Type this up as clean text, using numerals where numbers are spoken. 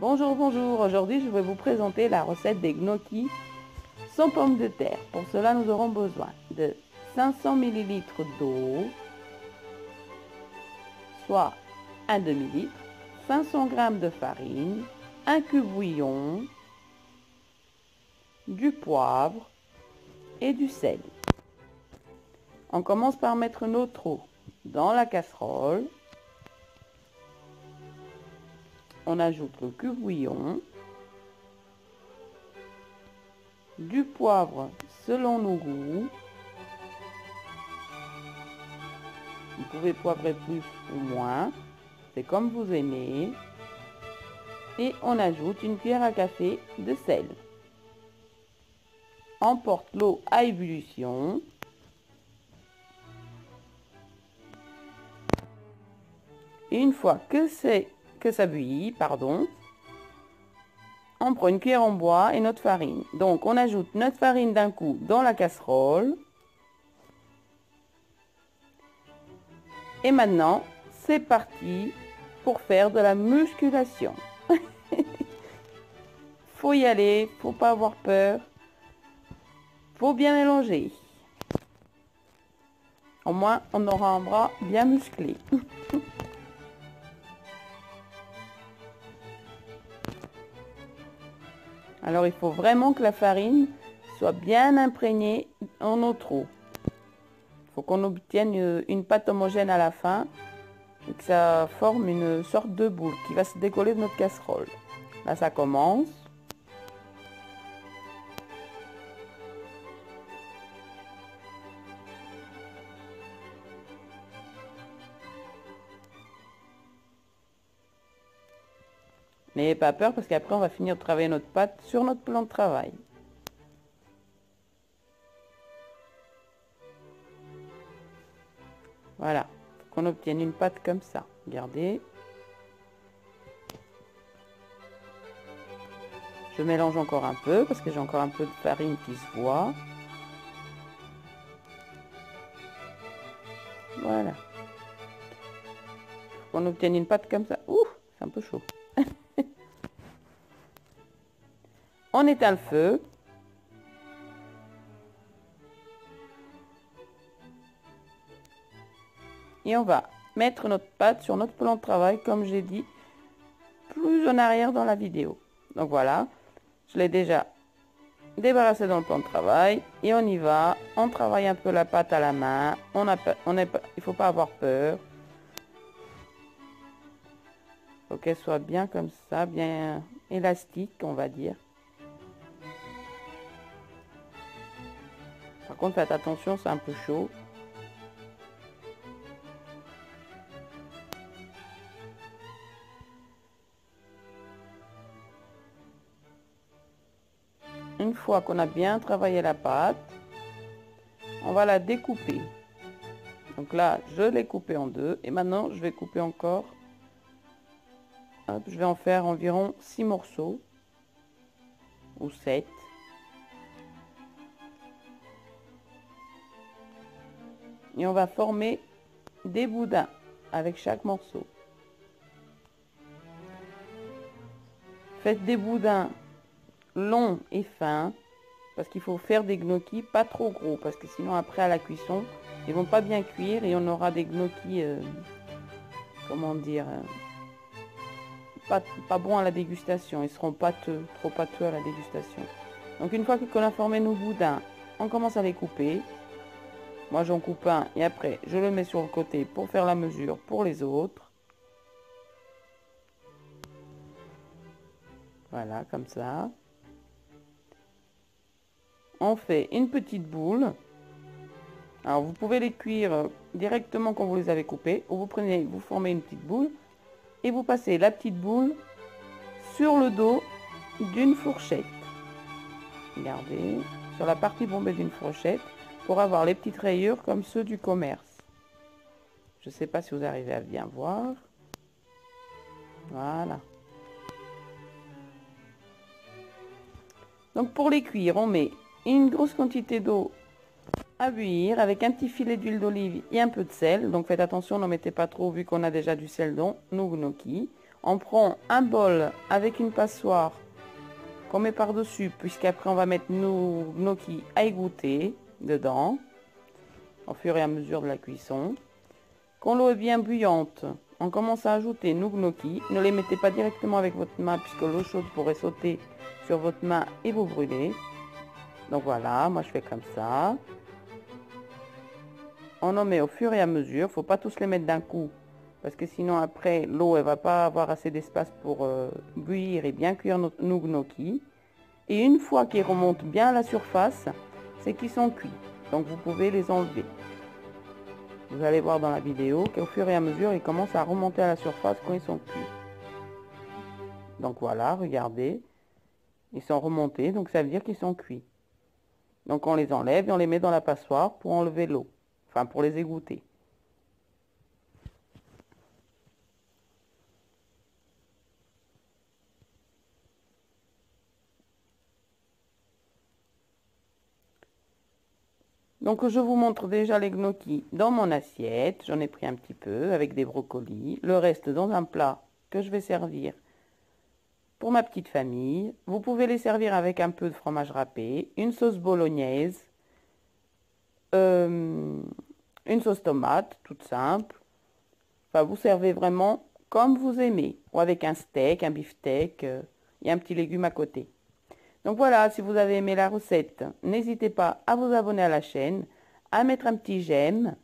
Bonjour, bonjour. Aujourd'hui, je vais vous présenter la recette des gnocchis sans pommes de terre. Pour cela, nous aurons besoin de 500 ml d'eau, soit un demi-litre, 500 g de farine, un cube bouillon, du poivre et du sel. On commence par mettre notre eau dans la casserole. On ajoute le cube bouillon, du poivre selon nos goûts. Vous pouvez poivrer plus ou moins, c'est comme vous aimez. Et on ajoute une cuillère à café de sel. On porte l'eau à ébullition. Et une fois que ça bouillit, on prend une cuillère en bois et notre farine. Donc on ajoute notre farine d'un coup dans la casserole. Et maintenant, c'est parti pour faire de la musculation. Faut y aller, faut pas avoir peur. Faut bien mélanger. Au moins, on aura un bras bien musclé. Alors, il faut vraiment que la farine soit bien imprégnée en notre eau. Il faut qu'on obtienne une pâte homogène à la fin et que ça forme une sorte de boule qui va se décoller de notre casserole. Là, ça commence. N'ayez pas peur parce qu'après, on va finir de travailler notre pâte sur notre plan de travail. Voilà, faut qu'on obtienne une pâte comme ça. Regardez. Je mélange encore un peu parce que j'ai encore un peu de farine qui se voit. Voilà. Faut qu'on obtienne une pâte comme ça. Ouh, c'est un peu chaud. On éteint le feu. Et on va mettre notre pâte sur notre plan de travail, comme j'ai dit plus en arrière dans la vidéo. Donc voilà, je l'ai déjà débarrassé dans le plan de travail. Et on y va, on travaille un peu la pâte à la main. Il ne faut pas avoir peur. Il faut qu'elle soit bien comme ça, bien élastique, on va dire. Par contre, faites attention, c'est un peu chaud. Une fois qu'on a bien travaillé la pâte, on va la découper. Donc là, je l'ai coupée en deux. Et maintenant, je vais couper encore. Hop, je vais en faire environ 6 morceaux. Ou 7. Et on va former des boudins avec chaque morceau. Faites des boudins longs et fins parce qu'il faut faire des gnocchis pas trop gros parce que sinon après à la cuisson ils vont pas bien cuire et on aura des gnocchis comment dire pas bons à la dégustation. Ils seront pâteux, trop pâteux à la dégustation. Donc une fois qu'on a formé nos boudins, on commence à les couper. Moi j'en coupe un et après je le mets sur le côté pour faire la mesure pour les autres. Voilà, comme ça. On fait une petite boule. Alors vous pouvez les cuire directement quand vous les avez coupés, ou vous formez une petite boule et vous passez la petite boule sur le dos d'une fourchette. Regardez, sur la partie bombée d'une fourchette pour avoir les petites rayures comme ceux du commerce. Je ne sais pas si vous arrivez à bien voir. Voilà. Donc pour les cuire, on met une grosse quantité d'eau à bouillir avec un petit filet d'huile d'olive et un peu de sel. Donc faites attention, n'en mettez pas trop vu qu'on a déjà du sel dans nos gnocchis. On prend un bol avec une passoire qu'on met par-dessus, puisqu'après on va mettre nos gnocchis à égoutter dedans, au fur et à mesure de la cuisson. Quand l'eau est bien bouillante, on commence à ajouter nos gnocchis. Ne les mettez pas directement avec votre main, puisque l'eau chaude pourrait sauter sur votre main et vous brûler. Donc voilà, moi je fais comme ça. On en met au fur et à mesure, faut pas tous les mettre d'un coup, parce que sinon après l'eau elle va pas avoir assez d'espace pour bouillir et bien cuire nos gnocchis. Et une fois qu'ils remontent bien à la surface, c'est qu'ils sont cuits. Donc vous pouvez les enlever. Vous allez voir dans la vidéo qu'au fur et à mesure, ils commencent à remonter à la surface quand ils sont cuits. Donc voilà, regardez, ils sont remontés, donc ça veut dire qu'ils sont cuits. Donc on les enlève et on les met dans la passoire pour enlever l'eau, enfin pour les égoutter. Donc je vous montre déjà les gnocchis dans mon assiette. J'en ai pris un petit peu avec des brocolis. Le reste dans un plat que je vais servir pour ma petite famille. Vous pouvez les servir avec un peu de fromage râpé, une sauce bolognaise, une sauce tomate toute simple. Enfin, vous servez vraiment comme vous aimez. Ou avec un steak, un beefsteak et un petit légume à côté. Donc voilà, si vous avez aimé la recette, n'hésitez pas à vous abonner à la chaîne, à mettre un petit j'aime.